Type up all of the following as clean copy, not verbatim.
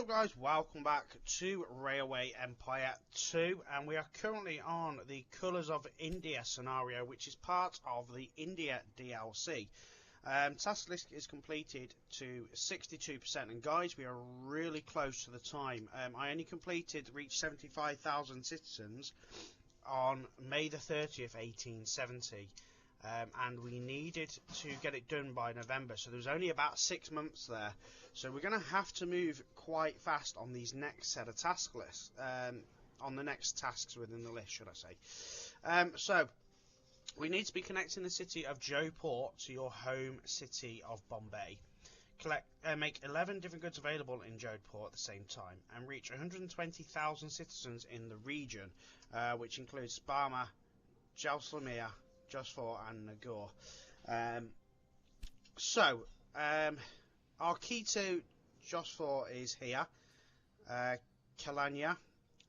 guys, welcome back to Railway Empire 2, and we are currently on the Colours of India scenario, which is part of the India DLC. Task list is completed to 62%, and guys, we are really close to the time. I only reached 75,000 citizens on May the 30th, 1870. And we needed to get it done by November, so there was only about 6 months there. So we're going to have to move quite fast on these next set of task lists, on the next tasks within the list, should I say. So we need to be connecting the city of Jaipur to your home city of Bombay. Make 11 different goods available in Jaipur at the same time, and reach 120,000 citizens in the region, which includes Barma, Jaisalmer, Jaipur and Nagpur. Our key to Jaipur is here, Kalyana.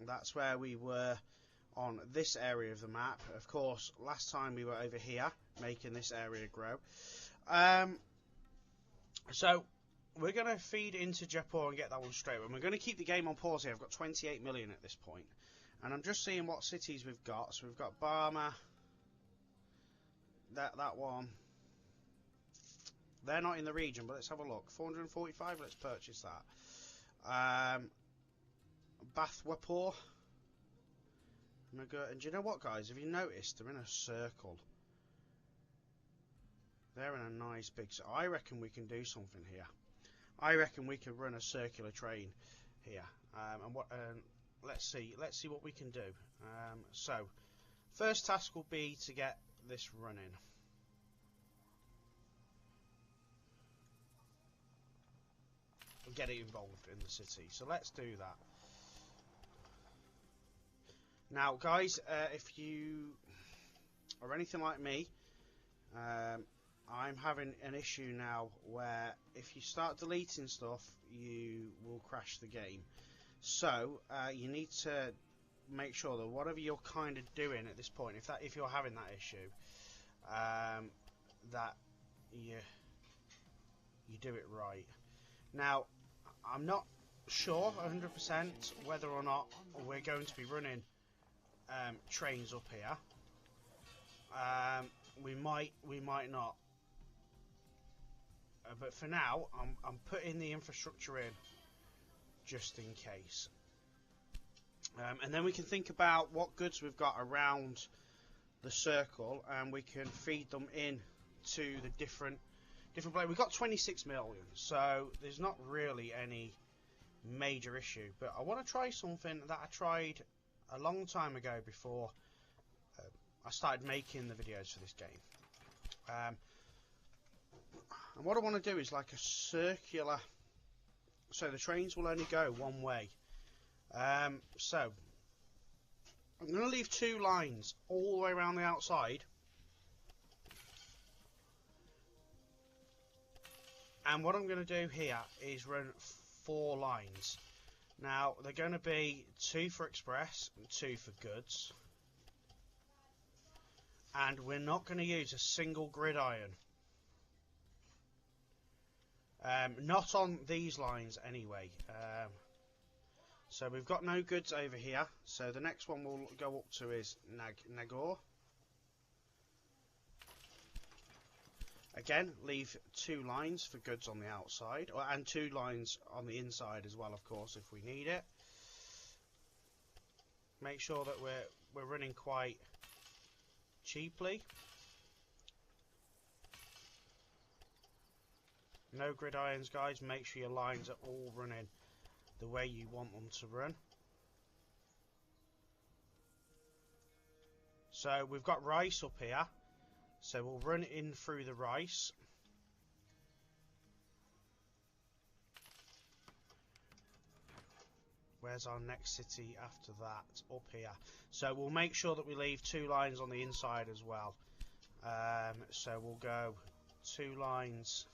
That's where we were on this area of the map. Of course, last time we were over here, making this area grow. So we're going to feed into Jaipur and get that one straight. And we're going to keep the game on pause here. I've got 28 million at this point. And I'm just seeing what cities we've got. So we've got Barma. That one, they're not in the region, but let's have a look. 445, let's purchase that. Bathwapur, and do you know what, guys? Have you noticed they're in a circle? They're in a nice big. So I reckon we can do something here. I reckon we could run a circular train here. Let's see what we can do. So first task will be to get this running. And get it involved in the city. So let's do that. Now guys, if you are anything like me, I'm having an issue now where if you start deleting stuff, you will crash the game. So you need to make sure that whatever you're kind of doing at this point, if you're having that issue, that you do it right. Now, I'm not sure 100% whether or not we're going to be running trains up here. We might not. But for now, I'm putting the infrastructure in just in case. And then we can think about what goods we've got around the circle, and we can feed them in to the different places. We've got 26 million, so there's not really any major issue. But I want to try something that I tried a long time ago before I started making the videos for this game. And what I want to do is like a circular, so the trains will only go one way. So I'm going to leave 2 lines all the way around the outside, and what I'm going to do here is run 4 lines. Now they're going to be 2 for express and 2 for goods, and we're not going to use a single gridiron. Not on these lines anyway. So we've got no goods over here. So the next one we'll go up to is Nagpur. Again, leave 2 lines for goods on the outside, and 2 lines on the inside as well, of course, if we need it. Make sure that we're running quite cheaply. No gridirons, guys. Make sure your lines are all running the way you want them to run. So we've got rice up here, so we'll run in through the rice. Where's our next city after that? Up here. So we'll make sure that we leave 2 lines on the inside as well. So we'll go 2 lines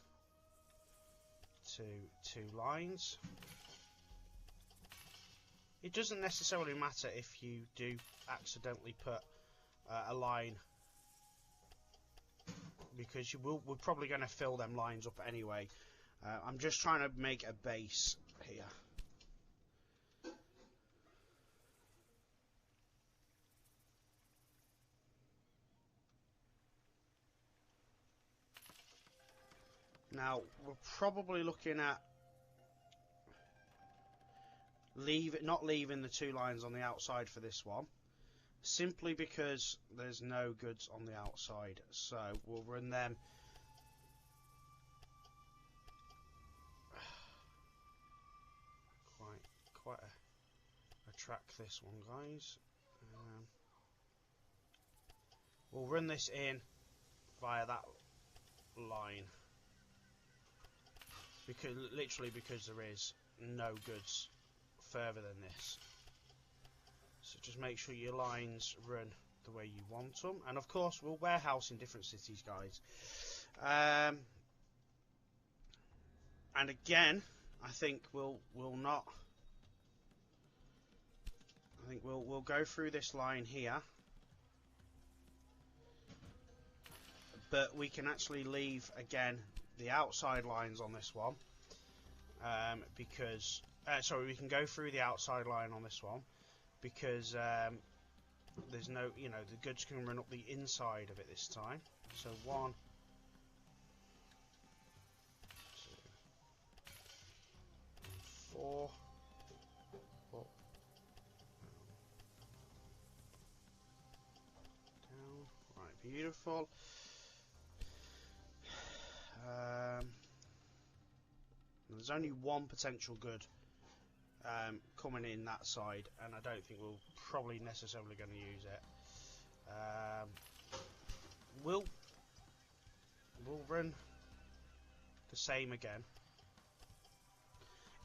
to 2 lines. It doesn't necessarily matter if you do accidentally put a line, because we're probably going to fill them lines up anyway. I'm just trying to make a base here. Now, we're probably looking at not leaving the 2 lines on the outside for this one, simply because there's no goods on the outside. So we'll run them. Quite a track, this one, guys. We'll run this in via that line, because there is no goods further than this. So just make sure your lines run the way you want them, and of course we'll warehouse in different cities, guys. And again, I think we'll go through this line here, but we can actually leave again the outside lines on this one, because sorry, we can go through the outside line on this one because there's no, the goods can run up the inside of it this time. So 1, 2, 4, up, down. Right, beautiful. There's only one potential good coming in that side, and I don't think we're probably necessarily going to use it. We'll run the same again.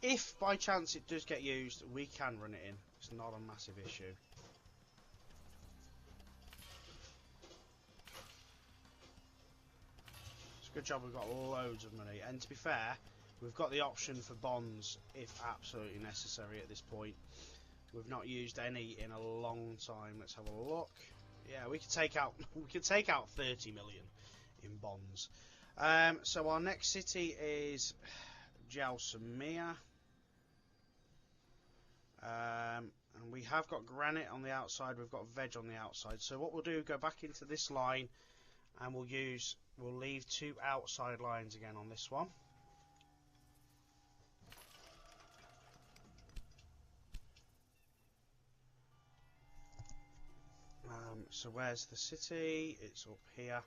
If by chance it does get used, we can run it in. It's not a massive issue. It's a good job we've got loads of money, and to be fair, we've got the option for bonds if absolutely necessary at this point. We've not used any in a long time. Let's have a look. Yeah, we could take out 30 million in bonds. So our next city is Jaisalmer. And we have got granite on the outside, we've got veg on the outside. So what we'll do, go back into this line, and we'll leave 2 outside lines again on this one. So where's the city? It's up here.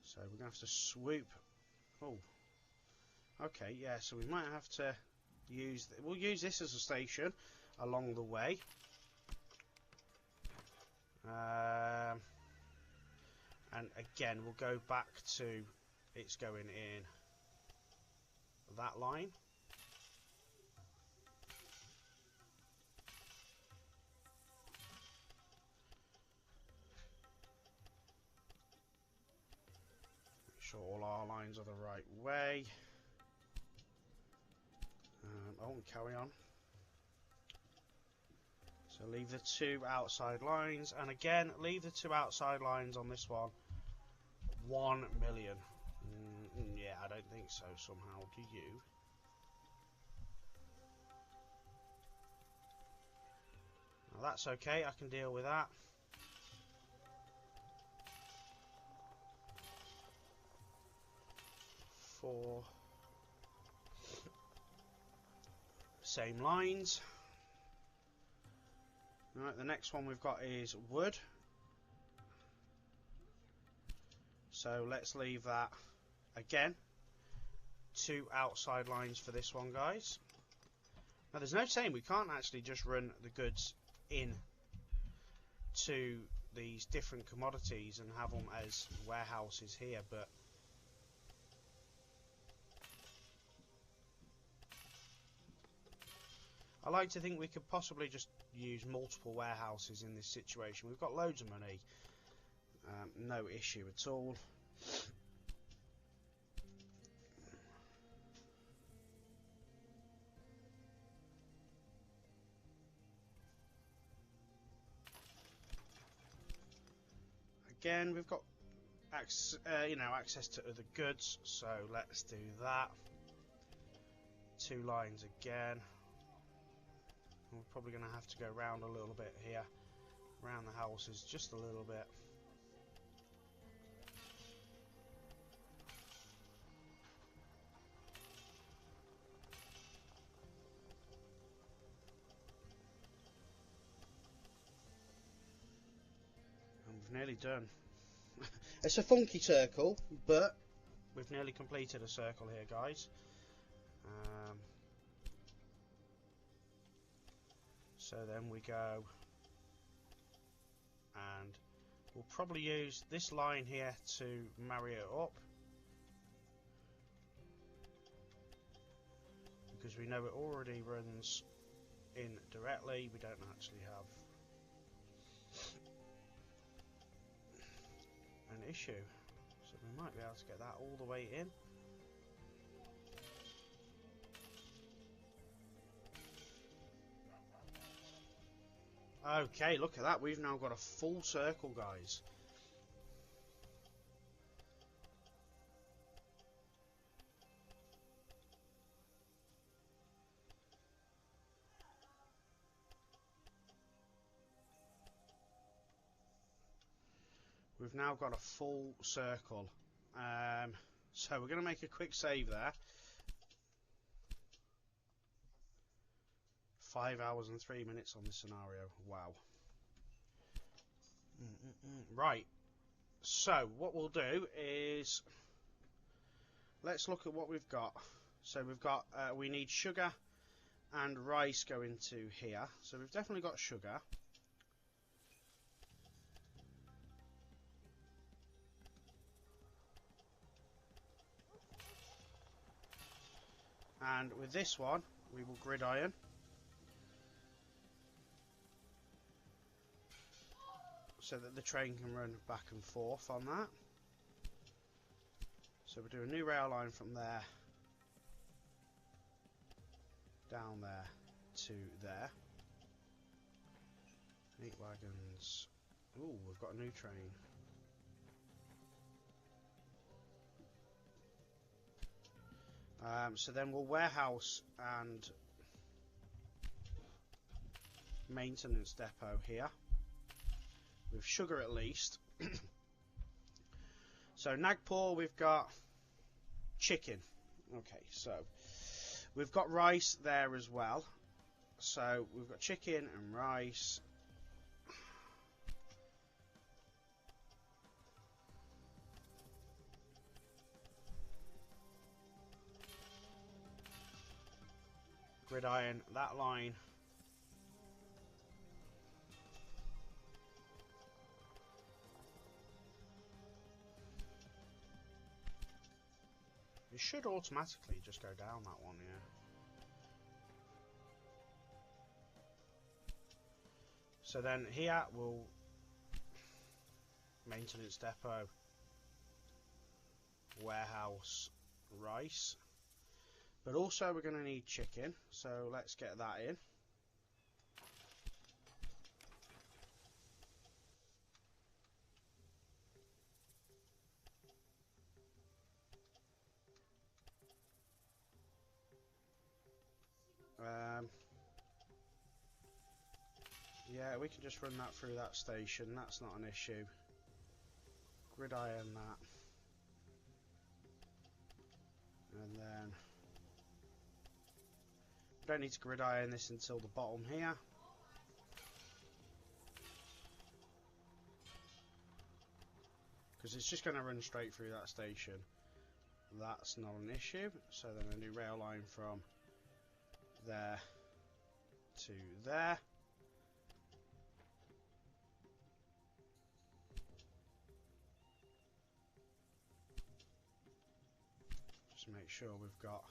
So we're going to have to swoop. Oh. Okay, yeah, so we might have to we'll use this as a station along the way. And again, we'll go back to it's going in that line. Make sure all our lines are the right way. Oh, and carry on. So leave the 2 outside lines, and again leave the 2 outside lines on this one. 1 million. Yeah, I don't think so somehow, do you? Now that's okay, I can deal with that. For same lines. Right, the next one we've got is wood. So let's leave that again. 2 outside lines for this one, guys. Now there's no saying we can't actually just run the goods in to these different commodities and have them as warehouses here, but I like to think we could possibly just use multiple warehouses in this situation. We've got loads of money, no issue at all. Again, we've got access to other goods, so let's do that. 2 lines again. We're probably going to have to go round a little bit here, around the houses just a little bit. we've nearly done. It's a funky circle, but we've nearly completed a circle here, guys. So then we go, and we'll probably use this line here to marry it up, because we know it already runs in directly. We don't actually have an issue, so we might be able to get that all the way in. Okay, look at that, we've now got a full circle, guys. We've now got a full circle. So we're going to make a quick save there. 5 hours and 3 minutes on this scenario. Wow. Right. So what we'll do is, let's look at what we've got. So we've got, we need sugar and rice going to here. So we've definitely got sugar. And with this one, we will gridiron. So that the train can run back and forth on that. So we'll do a new rail line from there down there to there. 8 wagons. Ooh, we've got a new train. So then we'll warehouse and maintenance depot here, with sugar at least. So Nagpur, we've got chicken. Okay, so we've got rice there as well. So we've got chicken and rice. Gridiron that line. It should automatically just go down that one, yeah. So then here we'll maintenance depot, warehouse, rice. But also we're going to need chicken, so let's get that in. Yeah, we can just run that through that station, that's not an issue. Gridiron that. And then don't need to gridiron this until the bottom here. Because it's just going to run straight through that station. That's not an issue. So then a new rail line from there to there. Just make sure we've got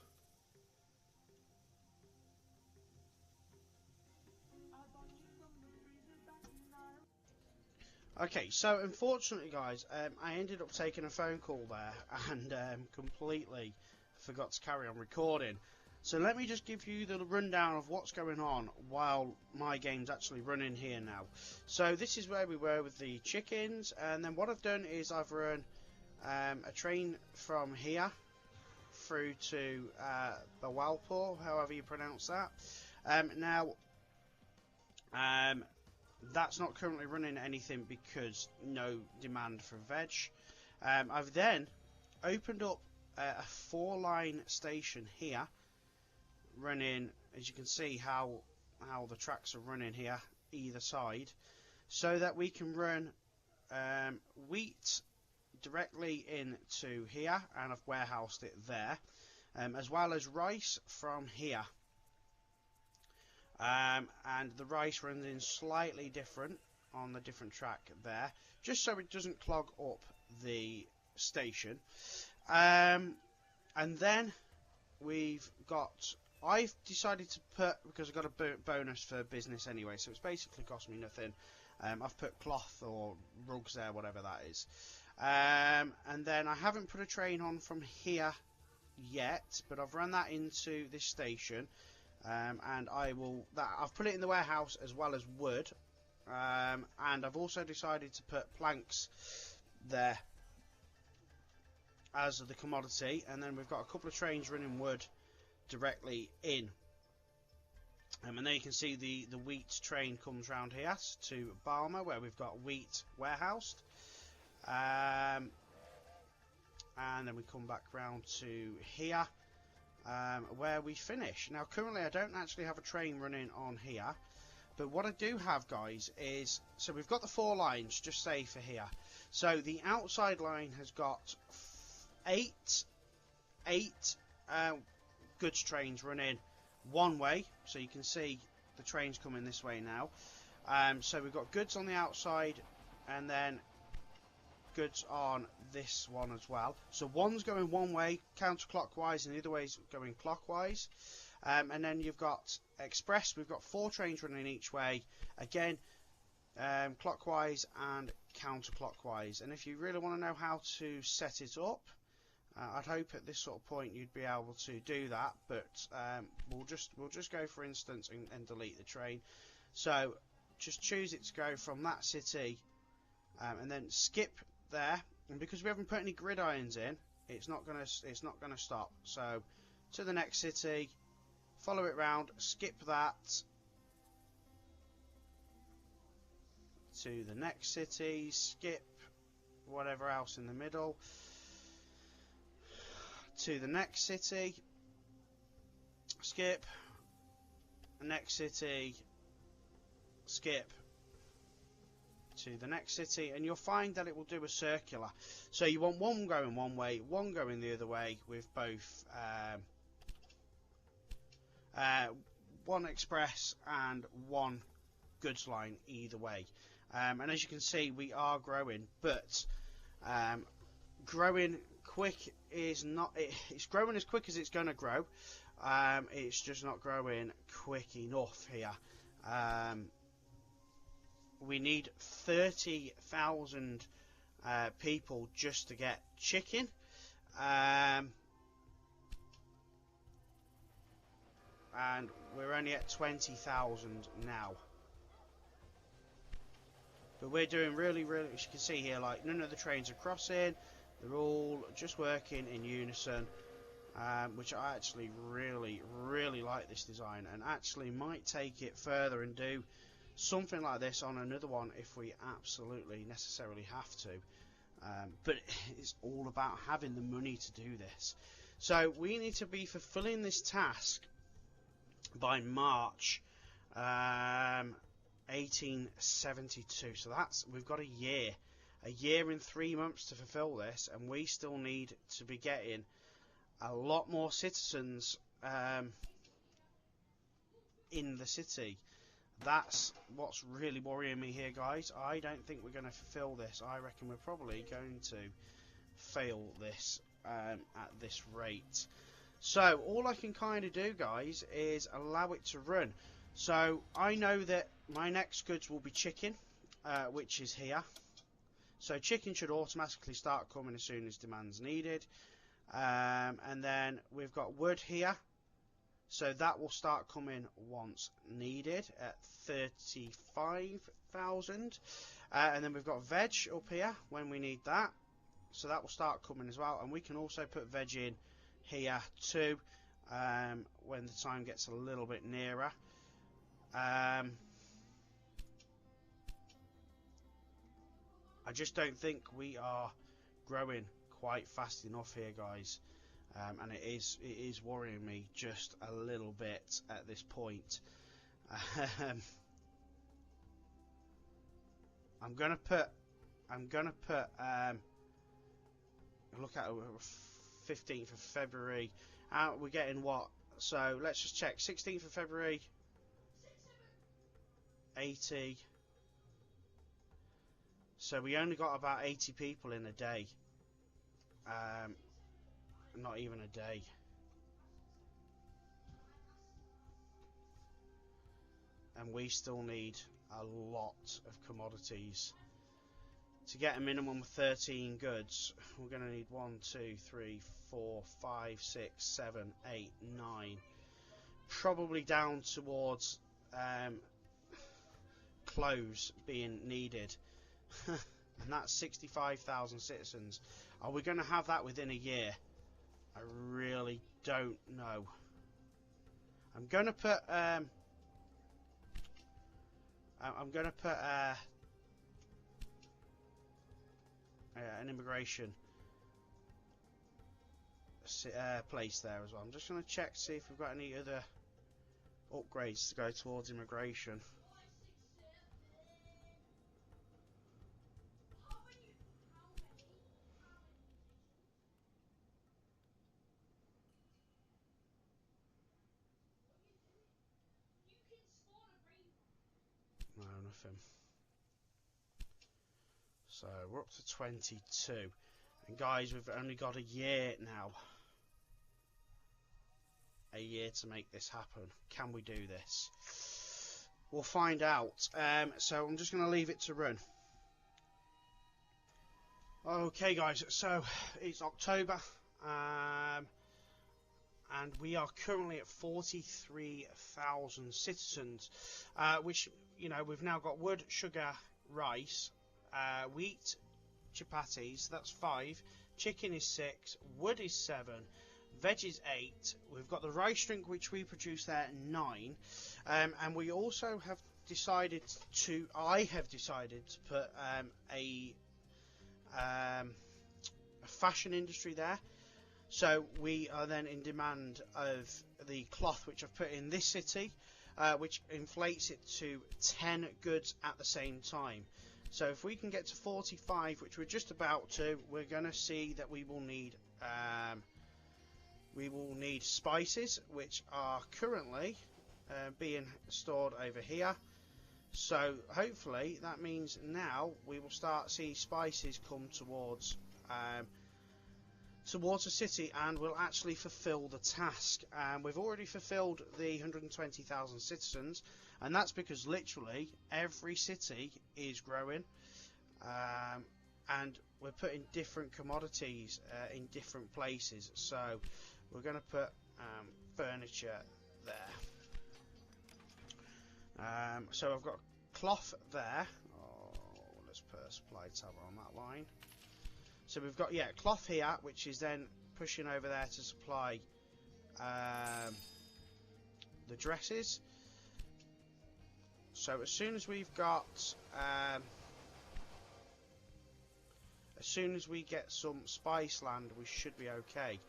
okay, so unfortunately guys, I ended up taking a phone call there and completely forgot to carry on recording. So let me just give you the rundown of what's going on while my game's actually running here now. So this is where we were with the chickens, and then what I've done is I've run a train from here through to Jabalpur, however you pronounce that. Now that's not currently running anything because no demand for veg. I've then opened up a 4-line station here, running, as you can see how the tracks are running here either side, so that we can run wheat directly into here, and I've warehoused it there, as well as rice from here. And the rice runs in slightly different on the different track there, just so it doesn't clog up the station. And then I've decided to put, because I've got a bonus for business anyway, so it's basically cost me nothing. I've put cloth or rugs there, whatever that is. And then I haven't put a train on from here yet, but I've run that into this station. And I've put it in the warehouse as well as wood. And I've also decided to put planks there as the commodity, and then we've got a couple of trains running wood directly in. And there you can see the wheat train comes round here to Balmer, where we've got wheat warehoused. And then we come back round to here, where we finish. Now currently I don't actually have a train running on here, but what I do have, guys, is, so we've got the 4 lines, just say for here. So the outside line has got eight goods trains running one way, so you can see the trains coming this way now. So we've got goods on the outside, and then goods on this one as well. So one's going one way counterclockwise, and the other way's going clockwise. And then you've got express. We've got 4 trains running each way, again clockwise and counterclockwise. And if you really want to know how to set it up, I'd hope at this sort of point you'd be able to do that, but we'll just go for instance and delete the train. So just choose it to go from that city, and then skip there. And because we haven't put any gridirons in, it's not gonna stop. So to the next city, follow it round, skip that, to the next city, skip whatever else in the middle, to the next city, skip, next city, skip, to the next city, and you'll find that it will do a circular. So you want one going one way, one going the other way, with both one express and one goods line either way. And as you can see, we are growing, but growing quick is not, it's growing as quick as it's going to grow. It's just not growing quick enough here. We need 30,000 people just to get chicken. And we're only at 20,000 now. But we're doing really, as you can see here, like none of the trains are crossing. They're all just working in unison, which I actually really like this design, and actually might take it further and do something like this on another one if we absolutely necessarily have to. But it's all about having the money to do this. So we need to be fulfilling this task by March 1872. So we've got a year and 3 months to fulfill this, and we still need to be getting a lot more citizens in the city. That's what's really worrying me here, guys. I don't think we're going to fulfill this. I reckon we're probably going to fail this at this rate. So all I can kind of do, guys, is allow it to run. So I know that my next goods will be chicken, which is here. So chicken should automatically start coming as soon as demand's needed. And then we've got wood here. So that will start coming once needed at 35,000. And then we've got veg up here when we need that. So that will start coming as well. And we can also put veg in here too, when the time gets a little bit nearer. I just don't think we are growing quite fast enough here, guys. And it is worrying me just a little bit at this point. I'm going to put I'm gonna put look at 15th of February. Out we're getting what? So let's just check. 16th of February, 80. So we only got about 80 people in a day. Not even a day. And we still need a lot of commodities. To get a minimum of 13 goods, we're going to need 1, 2, 3, 4, 5, 6, 7, 8, 9. Probably down towards clothes being needed. And that's 65,000 citizens. Are we going to have that within a year? I really don't know. I'm going to put an immigration place there as well. I'm just going to check to see if we've got any other upgrades to go towards immigration. No, nothing. So we're up to 22. And guys, we've only got a year now. A year to make this happen. Can we do this? We'll find out. So I'm just going to leave it to run. Okay guys, so it's October. And we are currently at 43,000 citizens, which, you know, we've now got wood, sugar, rice, wheat, chapatis, that's 5, chicken is 6, wood is 7, veg is 8, we've got the rice drink which we produce there 9, and we also have decided to, I have decided to put a fashion industry there. So we are then in demand of the cloth which I've put in this city, which inflates it to 10 goods at the same time. So if we can get to 45, which we're just about to, we're going to see that we will need spices, which are currently being stored over here. So hopefully that means now we will start see spices come towards a city, and we'll actually fulfill the task. We've already fulfilled the 120,000 citizens, and that's because literally every city is growing, and we're putting different commodities in different places. So we're going to put furniture there. So I've got cloth there. Oh, let's put a supply tab on that line. So we've got, yeah, cloth here, which is then pushing over there to supply the dresses. So as soon as we've got, as soon as we get some spice land, we should be okay.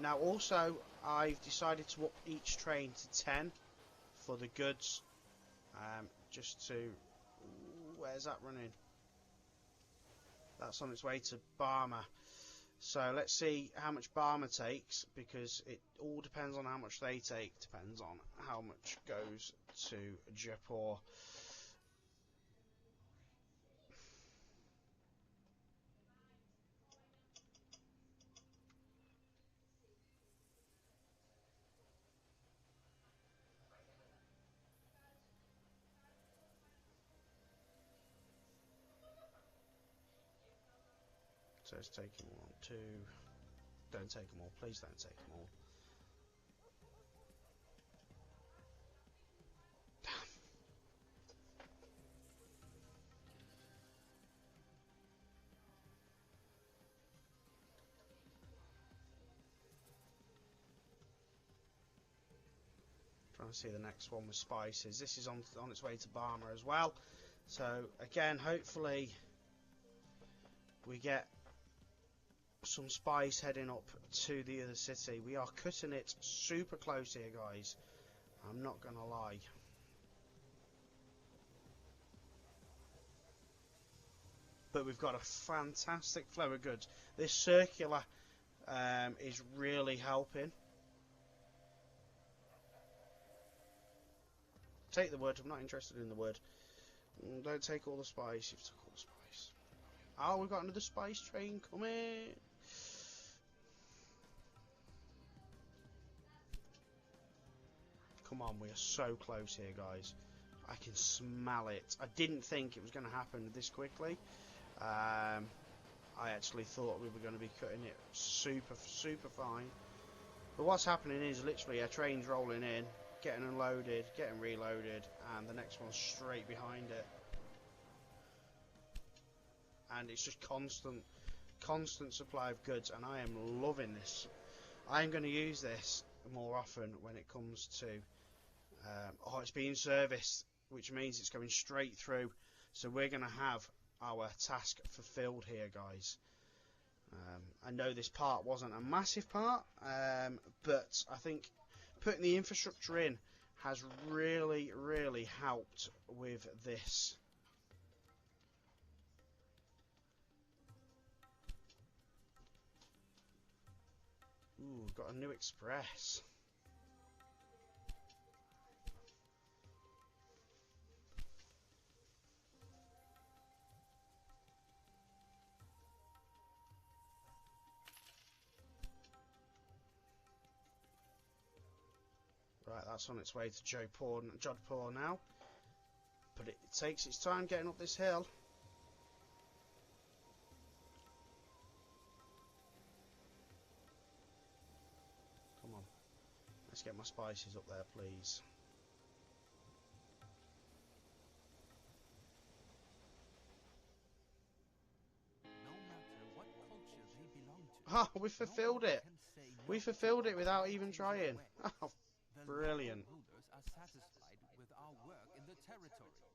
Now also, I've decided to up each train to 10 for the goods, just to, where's that running? That's on its way to Barmer. So let's see how much Barmer takes, because it all depends on how much they take, depends on how much goes to Jaipur. So it's taking 1, 2. Don't take them all, please don't take them all. Trying to see the next one with spices. This is on its way to Barmer as well. So again, hopefully we get some spice heading up to the other city. We are cutting it super close here, guys. I'm not gonna lie. but we've got a fantastic flow of goods. This circular is really helping. Take the wood. I'm not interested in the wood. Don't take all the spice. You've took all the spice. Oh, we've got another spice train coming. Come on, we are so close here, guys. I can smell it. I didn't think it was going to happen this quickly. I actually thought we were going to be cutting it super fine. But what's happening is literally a train's rolling in, getting unloaded, getting reloaded, and the next one's straight behind it. And it's just constant supply of goods, and I am loving this. I'm going to use this more often when it comes to it's being serviced, which means it's going straight through. So we're going to have our task fulfilled here, guys. I know this part wasn't a massive part, but I think putting the infrastructure in has really helped with this. Ooh, we've got a new express. Right, that's on its way to Jodhpur now. But it takes its time getting up this hill. Come on. Let's get my spices up there, please. Oh, we fulfilled it. We fulfilled it without even trying. Oh, brilliant. Rulers are satisfied with our work in the territory.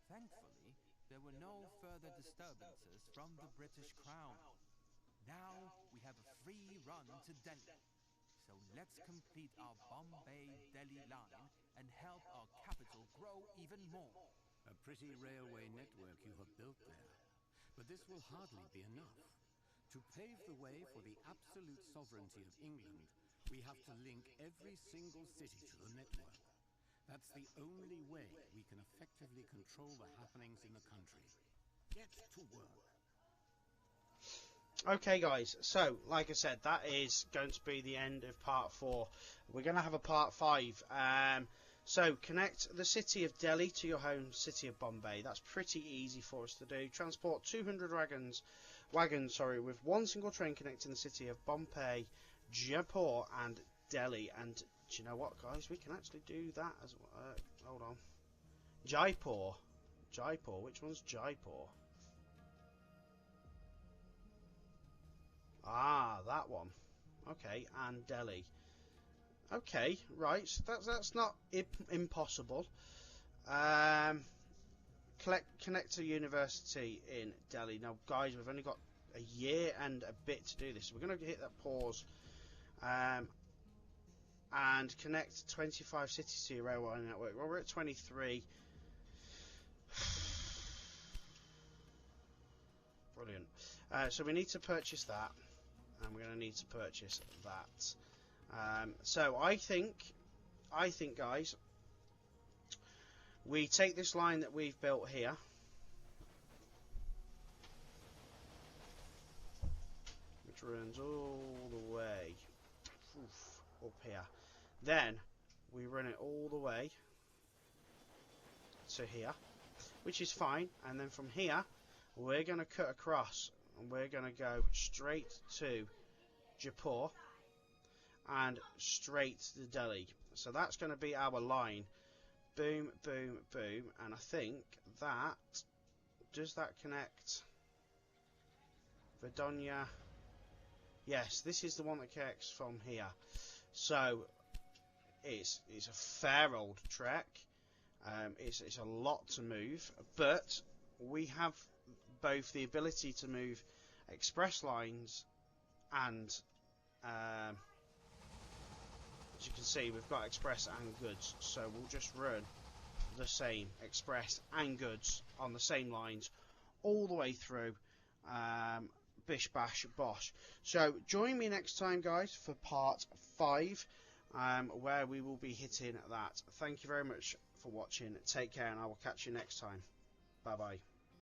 Thankfully, there were no further disturbances from the British Crown. Now we have a free run to Delhi. So let's complete our Bombay-Delhi line and help our capital grow even more. A pretty railway network you have built there. But this will hardly be enough. To pave the way for the absolute sovereignty of England, we have to link every single city to the network. That's the only way we can effectively control the happenings in the country. Get to work. Okay, guys, so like I said, that is going to be the end of part 4. We're going to have a part 5. So connect the city of Delhi to your home city of Bombay. That's pretty easy for us to do. Transport 200 wagons, with one single train connecting the city of Bombay, Jaipur and Delhi. And do you know what, guys? We can actually do that as well. Hold on. Jaipur. Which one's Jaipur? Ah, that one. Okay, and Delhi. Okay, right. That's not impossible. Connect to university in Delhi. Now, guys, we've only got a year and a bit to do this. We're going to hit that pause. And connect 25 cities to your railway network. Well, we're at 23. Brilliant. So we need to purchase that, and we're going to need to purchase that. So I think, guys, we take this line that we've built here. Which runs all the way up here. Then we run it all the way to here, which is fine. And then from here, we're going to cut across, and we're going to go straight to Jaipur and straight to Delhi. So that's going to be our line. Boom, boom, boom. And I think that, does that connect Verdonia? Yes, this is the one that connects from here. So it's a fair old trek. It's a lot to move, but we have both the ability to move express lines and as you can see, we've got express and goods, so we'll just run the same express and goods on the same lines all the way through bish bash bosh. So join me next time, guys, for part 5, where we will be hitting that. Thank you very much for watching. Take care, and I will catch you next time. Bye bye.